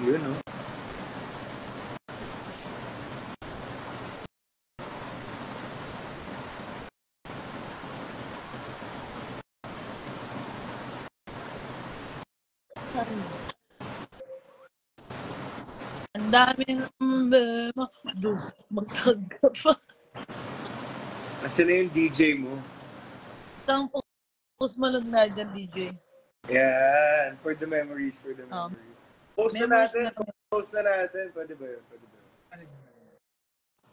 Yun, no? Ang daming problema. Magtagka pa. Asan na yung DJ mo? Isang post malun nga dyan, DJ. Yan. For the memories. Post na natin. Pwede ba yun?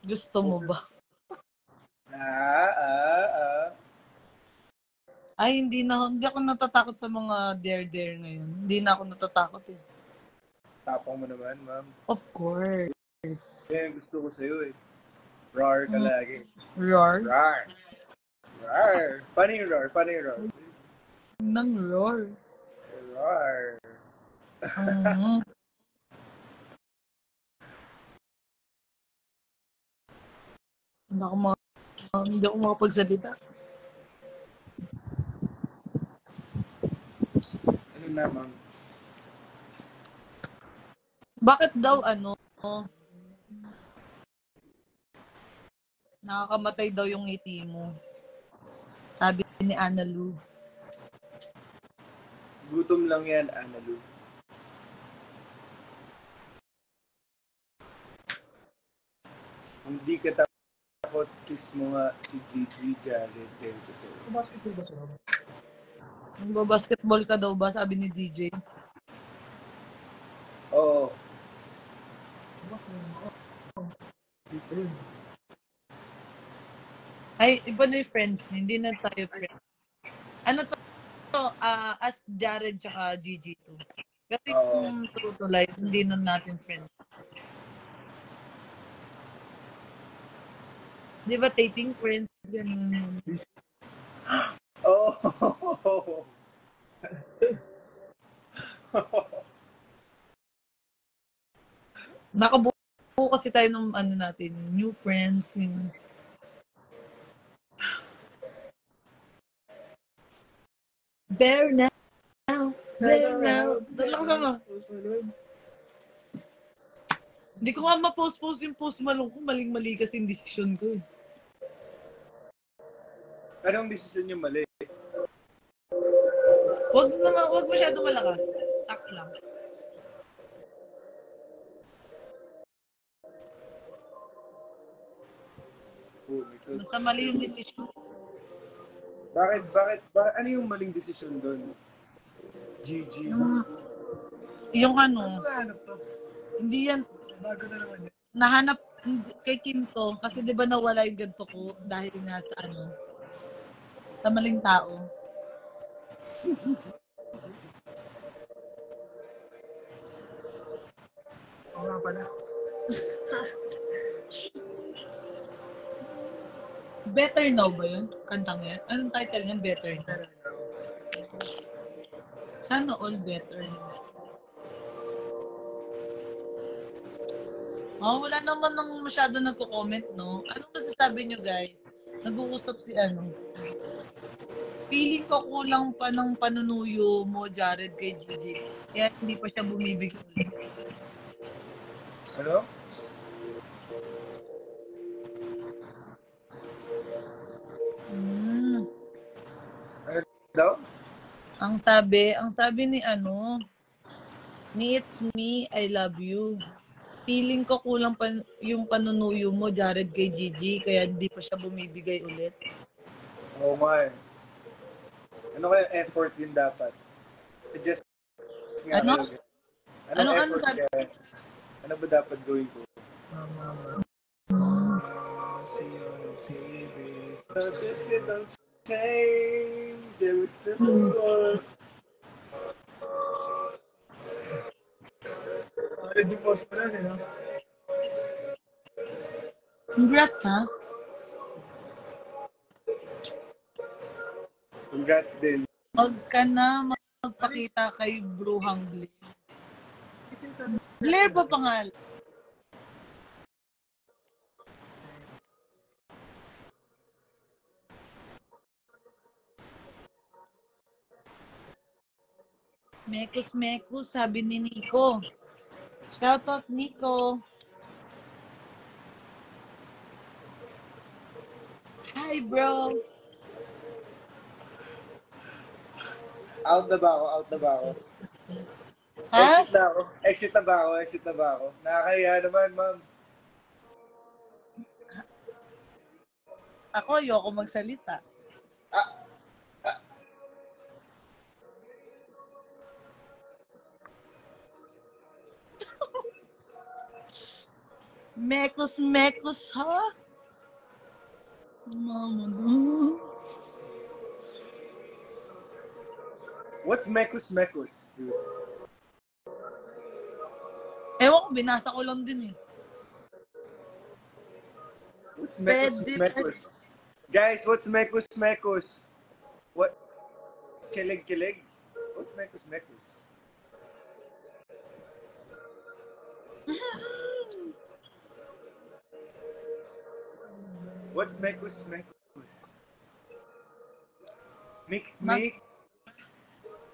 Gusto mo ba? Ay, hindi ako natatakot sa mga dare ngayon. Hindi na ako natatakot eh. Tapang mo naman, ma'am. Of course. Yan, gusto ko sa'yo eh. Roar ka lagi. Roar? Paano yung roar? Nang roar. Roar. Hindi ako makapagsalita. Ano na, ma'am? Bakit daw nakakamatay daw yung ngiti mo? Sabi ni Ana Lu. Gutom lang yan, Ana Lu. Hindi ka takot, kiss mo nga si Gigi Jared. Basketball ba sila? Basketball ka daw ba? Sabi ni DJ. Oo. Ay, iba na yung friends. Hindi na tayo friends. Ano to? As Jared tsaka Gigi to. Pero yung true to life, hindi na natin friends. Di ba taping friends? Ganun. Oh. Nakabuo kasi tayo ng natin, new friends. Yun. Bear now. Doon lang sama. Hindi ko nga ma-post yung Post Malone ko. Maling-mali kasi yung decision ko eh. Anong decision yung mali? Wag masyado malakas. Saks lang. Basta mali yung decision. Bakit? Ano yung maling desisyon doon? Gigi. Yung Nahanap to. hindi yan. Bago na naman yun. Nahanap kay Kim to. Kasi di ba nawala yung ganito ko dahil nga sa sa maling tao. Oo nga pala. Better Now ba yun? Kantang yan? Anong title niya? Better Now. Sana all better. Wala naman nang masyado nagko-comment, no? Anong masasabi nyo, guys? Nag-uusap si Feeling ko kulang pa ng panunuyo mo, Jared, kay Gigi. Kaya hindi pa siya bumibigay ulit. Ano? Ano daw? Ang sabi ni ni It's Me, I Love You. Feeling ko kulang pa yung panunuyo mo, Jared, kay Gigi, kaya hindi pa siya bumibigay ulit. Oo nga eh. Ano kaya effort yun dapat? Suggest nga Ano? kayo. Ano Effort sabi? kaya? Ano ba dapat gawin ko? See you on TV. Don't change. There was just a loss. Ready post na rin, no? Congrats, ha? Congrats din. Huwag ka na magpakita kay Bruhang Blair. Blair ba pangalan? Mekus, sabi ni Nico. Shoutout Nico. Hi, bro. Out na ba ako? Out na ba ako? Ha? Exit na ako. Exit na ba ako? Exit na ba ako? Nakakahiya naman, ma'am. Ako, ayoko magsalita. Ah, Mekos, ha? Mama, no. what's mekus, dude? Ewan ko, binasa ko lang din eh. What's Pwede. mekus? Guys, what's mekus? What? Kilig? What's mekus? What's mekus? Mix.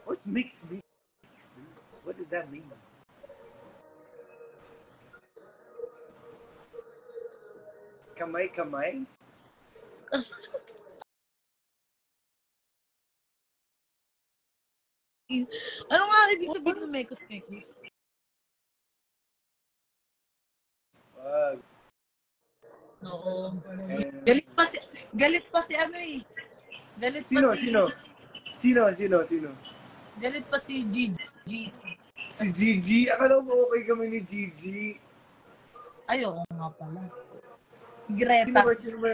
What's mix? Dude? What does that mean? Kamay? Ano nga ibig sabihin ng mekos? Wag. Oo. And- Galit pa si ano eh. Galit Sino? pa Galit pa si Gigi. Si Gigi. Akala mo okay kami ni Gigi. Ayoko nga pala. Sino Greta. ba?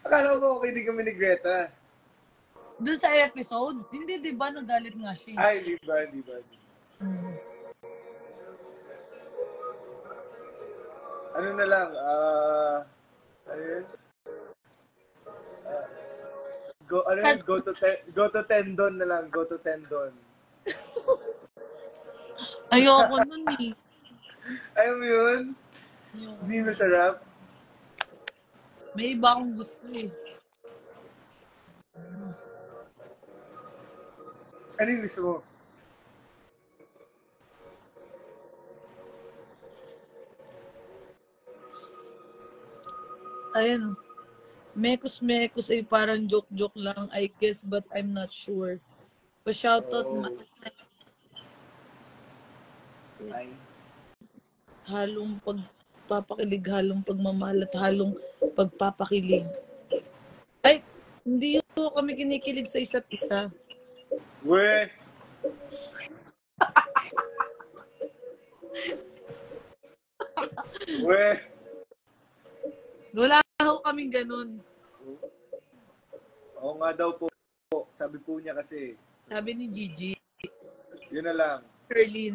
Akala mo okay din kami ni Greta. Doon sa episode, hindi di ba nagalit nga siya? Ay, di ba? Hmm. Ano na lang, ano yun? Go to tendon na lang, go to tendon. Ayoko nun eh. Ayaw mo yun? Ayoko. Hindi masarap? May iba akong gusto eh. Ano yung gusto mo? Ayun. Mekos ay parang joke lang, I guess, but I'm not sure. Pa-shoutout Ay. halong pagpapakilig, halong pagmamahal at halong pagpapakilig. Ay, hindi po kami kinikilig sa isa't isa. We! We! Wala ho kaming ganun. Oo nga daw po. Sabi po niya kasi. Sabi ni Gigi. Yun na lang.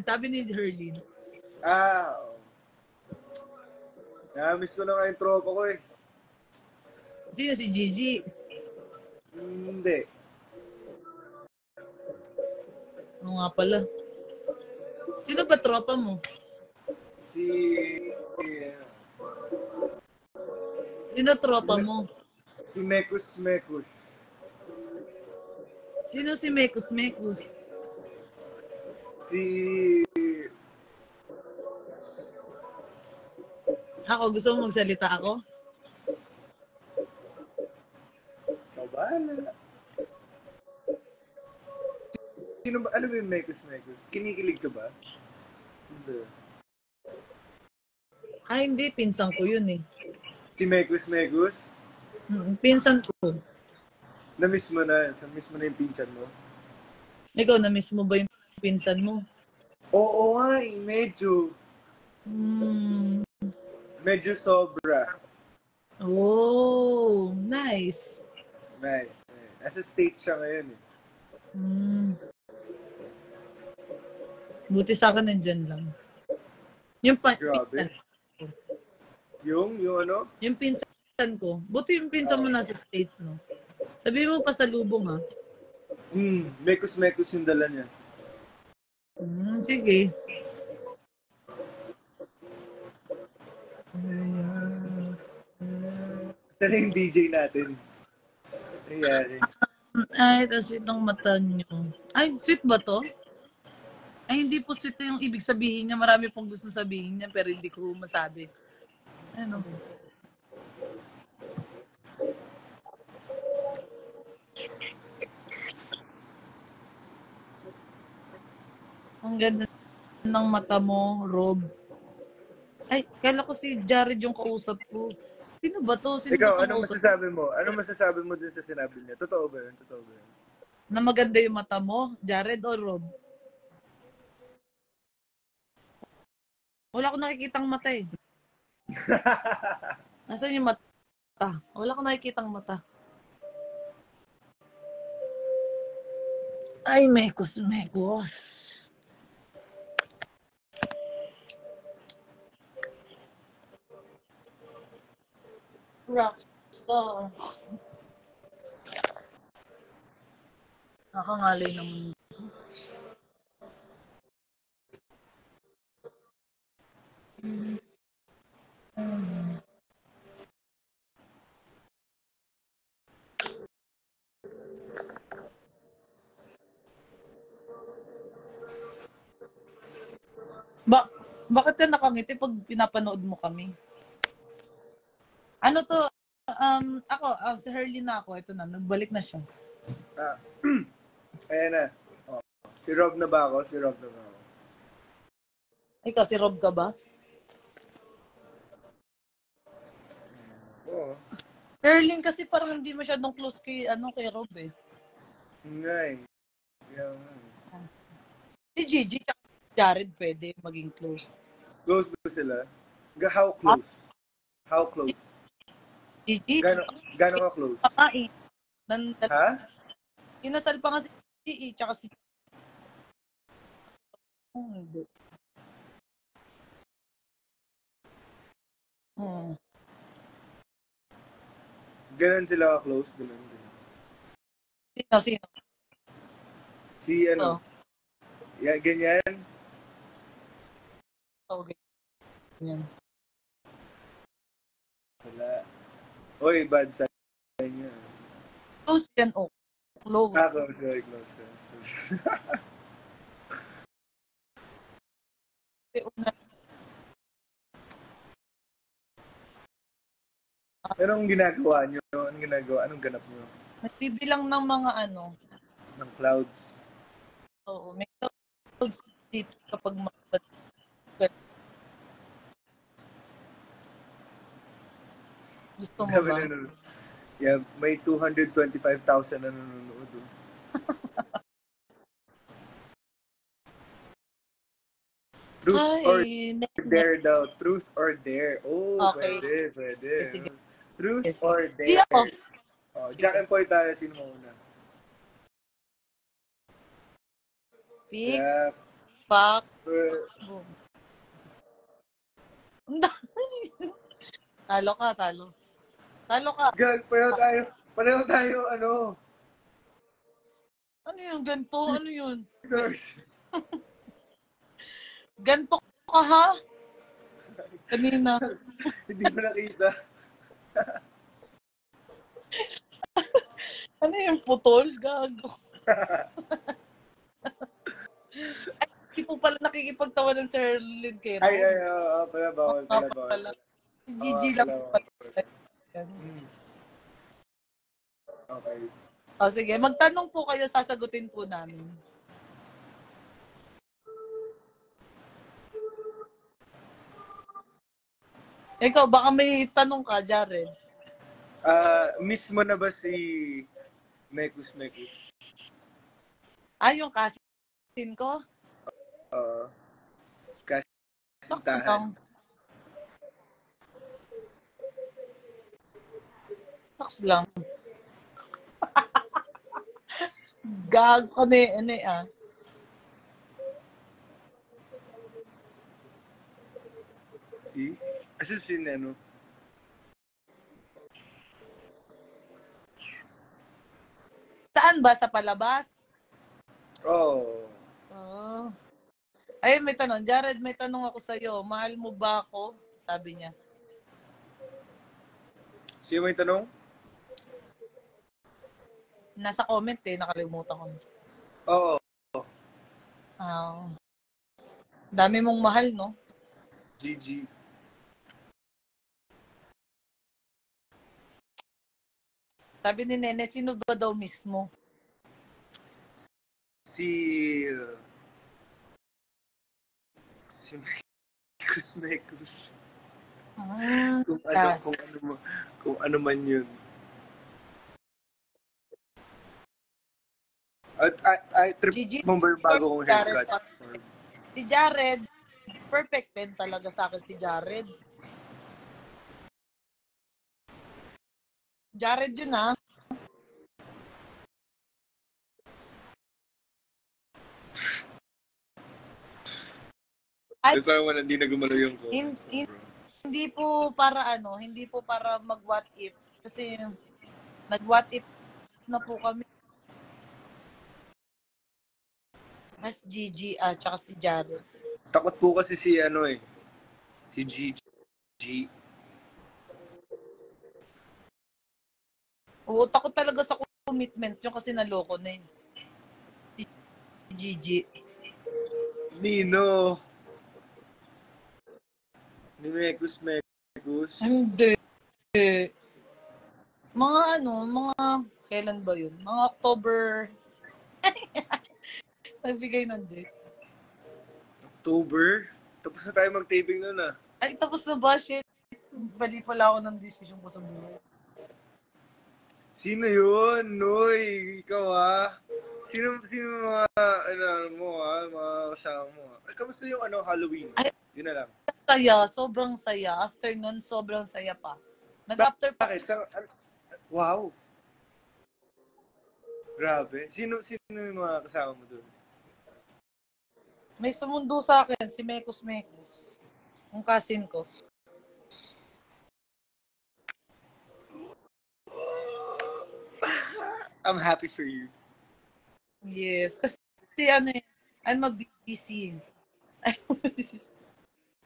Sabi ni Herlin. Oo. Na-miss ko na nga yung tropa ko eh. Sino si Gigi? Hindi. Oo nga pala. Sino ba tropa mo? Si... Sino tropa mo? Si Mekus. Sino si Mekos? Si... Ako, gusto mo magsalita ako? Ikaw bahala. Sino ba? Ano ba yung Mekus? Kinikilig ka ba? Hindi. Ay, hindi. Pinsan ko yun eh. Si Mekus? Pinsan ko. Na-miss mo na. Miss mo na yung pinsan mo? Ikaw, na-miss mo ba yung pinsan mo? Oo nga eh. Medyo. Medyo sobra. Oh, nice. Nice. Nasa States siya ngayon eh. Buti sa akin nandyan lang. Yung Grabe. pinsan. Yung ano? Yung pinsan ko. Buti yung pinsan mo nasa States, no? Sabi mo pa sa lubong, ha? Mekus yung dala niya. Sige. Saan yung DJ natin? Nangyari. Ay, tas sweet ang mata niyo. Ay, sweet ba to? Ay, hindi po sweet yung ibig sabihin niya. Marami pong gusto sabihin niya, pero hindi ko masabi. Ano? Ang ganda ng mata mo, Rob. Ay, kala ko si Jared yung kausap ko. Sino ba to? Sino ba Ikaw, tong anong kausap ko? masasabi mo? Anong masasabi mo dun sa sinabi niya? Totoo ba yun? Totoo ba yun? Na maganda yung mata mo, Jared o Rob? Wala ko nakikitang mata eh. Nasaan yung mata? Wala ko nakikitang mata. Ay, mekos, mekos. Rockstar. Nakangalay naman. Ba bakit ka nakangiti pag pinapanood mo kami? Ano to? Ako, si Herlin na ako. Ito na, nagbalik na siya. Ah, ayan na. Oh. Si Rob na ba ako? Si Rob na ba ako? Ikaw, si Rob ka ba? Oo. Herlin kasi parang hindi masyadong close kay, kay Rob eh. Nga eh. Kaya nga. Si Gigi at Jared pwede maging close. Close ba sila? How close? How close? Gigi, Gano'n ka close? eh. Ha? Inasal pa nga si Gigi tsaka si... Oh, hindi. Hmm. Ganun sila ka close? Ganun. Sino? Si Oh, ano? Yeah, ganyan? okay. Yan. Wala. Oy, bad sign niya. Close yan, oh. Close. Ah, close. Sorry, close. Anong ginagawa niyo? Anong ginagawa? Anong ganap niyo? Nagbibilang ng mga Ng clouds? Oo, may clouds dito kapag gusto mo Grabe ba? na nun. Yeah, may 225,000 na nanonood. Oh. Truth or Hi, dare daw. Truth or dare. Oh, Okay. pwede. Sige. Truth Sige. or Di dare. ako. Oh, Sige. Jack and Poy tayo. Sino mauna? Pick, Yeah. pack, Uh, boom. Ang dami. Talo ka, talo. Talo ka. Gag, pareho tayo, ano? Ano yung ganto? Ano yun? Sorry. Ganto ka ha? Kanina. Hindi ko nakita. Ano yung putol? Gago. Ay, hindi po pala nakikipagtawanan si Herlin kay Rob. Ay, pala bawal. Si Gigi lang po pala. Okay. O sige, magtanong po kayo, sasagutin po namin. Ikaw, baka may tanong ka, Jared. Miss mo na ba si Mekus? Yung kasin ko? Box Kasintahan. lang. Box lang. Gag ko na Si? Asa si ano? Saan ba? Sa palabas? Oh. Oo. Ayun, may tanong. Jared, may tanong ako sa'yo. Mahal mo ba ako? Sabi niya. Sino may tanong? Nasa comment nakalimutan ko. Oo. Ah. Dami mong mahal, no? Gigi. Sabi ni Nene, sino ba daw mismo? Si... si Mekus Mekus. Kung ano, Yes. kung ano man yun. At I trip Gigi, mo ba yung bago kong Jared, haircut? si Jared, perfect din talaga sa akin si Jared. Jared yun, ha? Ay, Ay, parang wala, hindi na gumalaw yung hin- comments. hin- Bro. hindi po para hindi po para mag what if. Kasi nag what if na po kami. Mas Gigi at saka si Jared. Takot po kasi si ano eh. Si Gigi. Oo, takot talaga sa commitment yun kasi naloko na eh. Si Gigi. Nino. Ni Mekus Mekus. Hindi. Mga kailan ba yun? Mga October. Nagbigay ng date. October. Tapos na tayo mag-taping nun ah. Ay, tapos na ba? Shit. Bali pala ako ng decision ko sa buhay. Sino yun? Noy, ikaw ah. Sino mga mo ah, mga kasama mo ah. Ay, kamusta yung Halloween? Ay, Yun na lang. saya. Sobrang saya. After nun, sobrang saya pa. Nag-after pa. Bakit? Wow. Grabe. Sino yung mga kasama mo doon? May sumundo sa akin, si Mekus Mekus. Yung cousin ko. I'm happy for you. Yes. Kasi I'm a busy.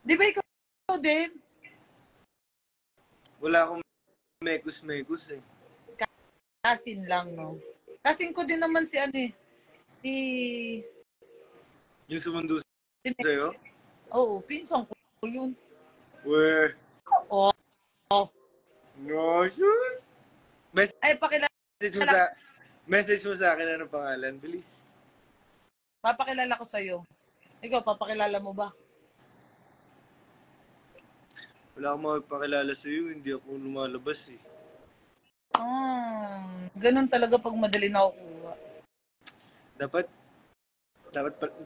Di ba ikaw din? Wala akong mekus eh. Cousin lang, no? Cousin ko din naman si si... Yung sumundo si sa'yo? Oo, pinsan ko yun. Weh. Oh. No, sure. Ay, Message mo sa akin ano pangalan, bilis. papakilala ko sa'yo. Ikaw, papakilala mo ba? Wala akong makipakilala sa'yo, hindi ako lumalabas eh. Ganun talaga pag madali na kukuha. Dapat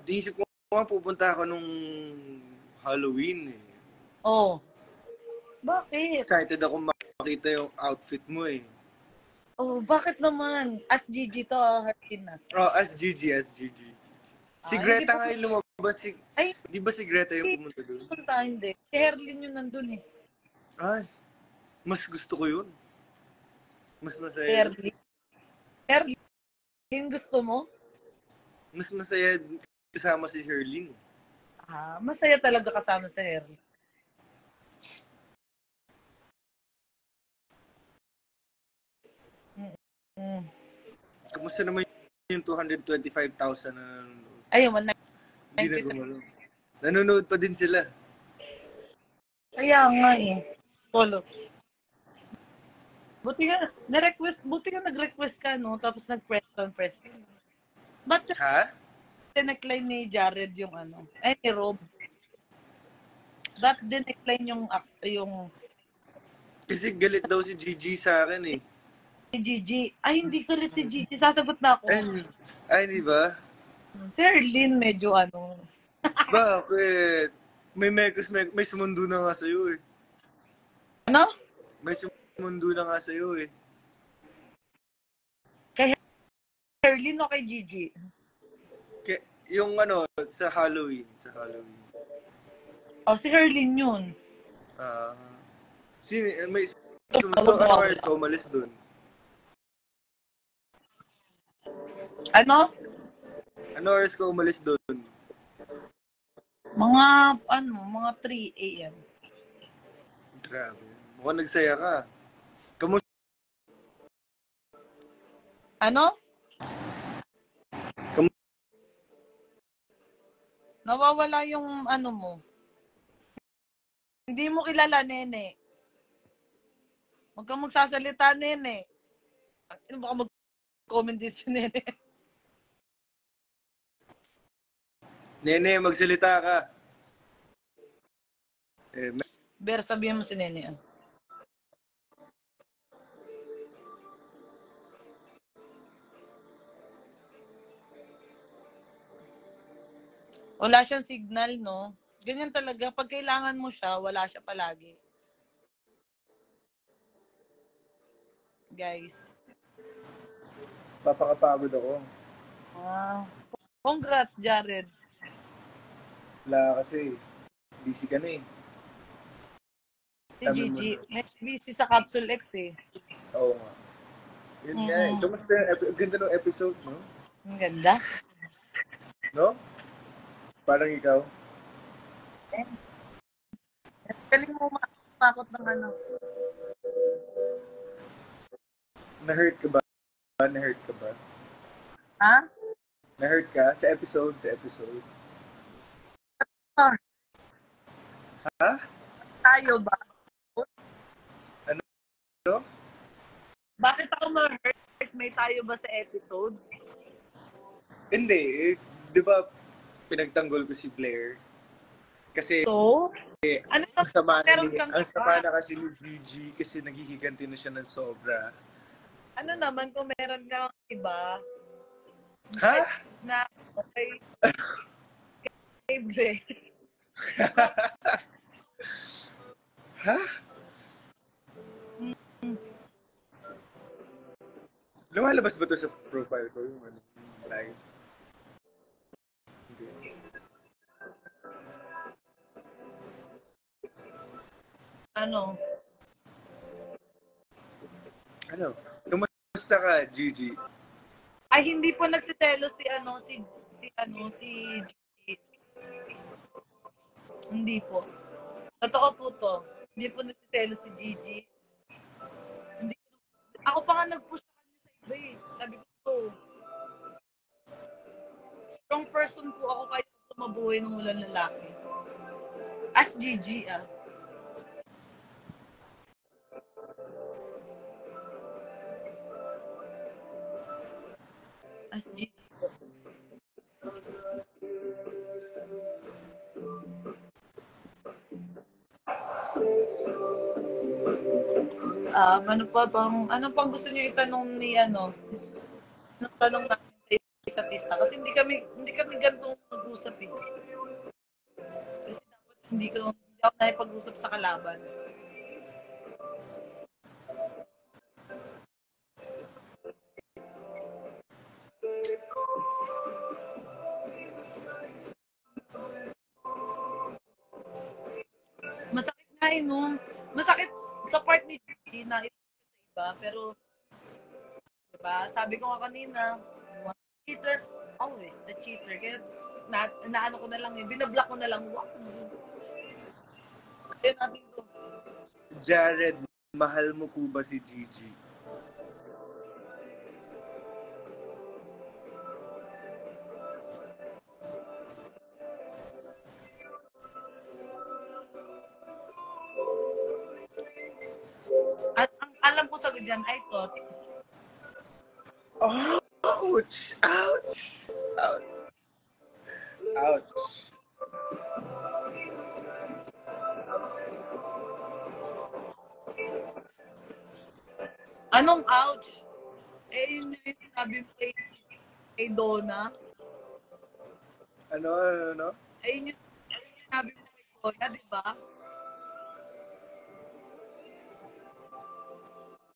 diisip ko nga pupunta ako nung Halloween eh. Oh. Bakit? Excited ako makita yung outfit mo eh. Oh, bakit naman? As Gigi to, Harkin na. Oh, as Gigi. Si Greta nga yung lumabas. Ay, di ba si Greta yung pumunta doon? Hindi. Si Herlin yun nandun eh. Ay, mas gusto ko yun. Mas Si masaya. Herlin, gusto mo? Mas masaya kasama si Sherlyn. Masaya talaga kasama si Herlin. Kamusta naman yung 225,000 na nanonood? Ayun, Hindi na gumalaw. Nanonood pa din sila. Kaya nga eh. Follow. Buti nga nag-request ka, no? Tapos nag-press. Ba't dinecline ni Jared yung ni Rob? Ba't dinecline yung Kasi galit daw si Gigi sa akin eh. si Gigi? Ay, hindi galit si Gigi. Sasagot na ako. Ay, di ba? Si Erlyn medyo Bakit? May sumundo na nga sa'yo eh. Ano? May sumundo na nga sa'yo eh. Kay Erlyn o kay Gigi? Yung sa Halloween. Oh, si Erlyn yun. May sumundo ka oras ka umalis dun? Ano oras ka umalis dun? Mga 3 a.m. Grabe. Mukhang nagsaya ka. Kamusta? Nawawala yung ano mo. Hindi mo kilala, nene. Huwag kang magsasalita, nene. Ano baka mag-comment din si nene? Nene, magsalita ka. Ber, sabihin mo si nene. Ah. Wala siyang signal, no? Ganyan talaga. Pag kailangan mo siya, wala siya palagi. Guys. Papakapagod ako. Ah. Congrats, Jared. Wala kasi. Busy ka na eh. Si Gigi. Busy sa Capsule X eh. Oo nga. Yun nga eh. Kamusta yung ganda ng episode, no? Ang ganda. No? Parang ikaw. Galing mo makakot ng ano. Na-hurt ka ba? Na-hurt ka ba? Ha? Na-hurt ka? Sa episode? Ah, Ha? tayo ba? Ano? Bakit ako ma-hurt? May tayo ba sa episode? Hindi. Di ba pinagtanggol ko si Blair? Kasi So? Ano ang sama meron kang na kasi ni Gigi kasi naghihiganti na siya ng sobra. Ano naman kung meron kang iba Ha? na okay kay Blair? Ha? Lumalabas ba ito sa profile ko? Yung ano, live? Hindi. Ano? Ano? Kumusta ka, Gigi? Ay, hindi po nagsiselo si Gigi. Hindi po. Totoo po to. Hindi po nagsiselo si Gigi. Hindi. Ako pa nga nag-push sa kanya sa iba eh. Sabi ko to. Strong person po ako kahit mabuhay ng walang lalaki. As Gigi ah. As Gigi po. Ano pang gusto niyo itanong ni ano? Anong tanong namin sa isa't isa? Kasi hindi kami ganitong mag-usap eh. Kasi dapat hindi ako nakipag-usap sa kalaban. Masakit nga eh, no? Masakit sa part ni Gigi na ito sa iba, pero diba, sabi ko nga kanina, one cheater, always a cheater. Kaya naano ko na lang eh, binablock ko na lang. Wow. Kaya natin to. Jared, mahal mo po ba si Gigi? At ang alam ko sagot dyan, I thought, Ouch! Ouch! Ouch! Ouch! anong ouch? Eh, yun yung sinabi mo kay Donna. Ano? Eh, yun yung sinabi mo kay Donna, di ba?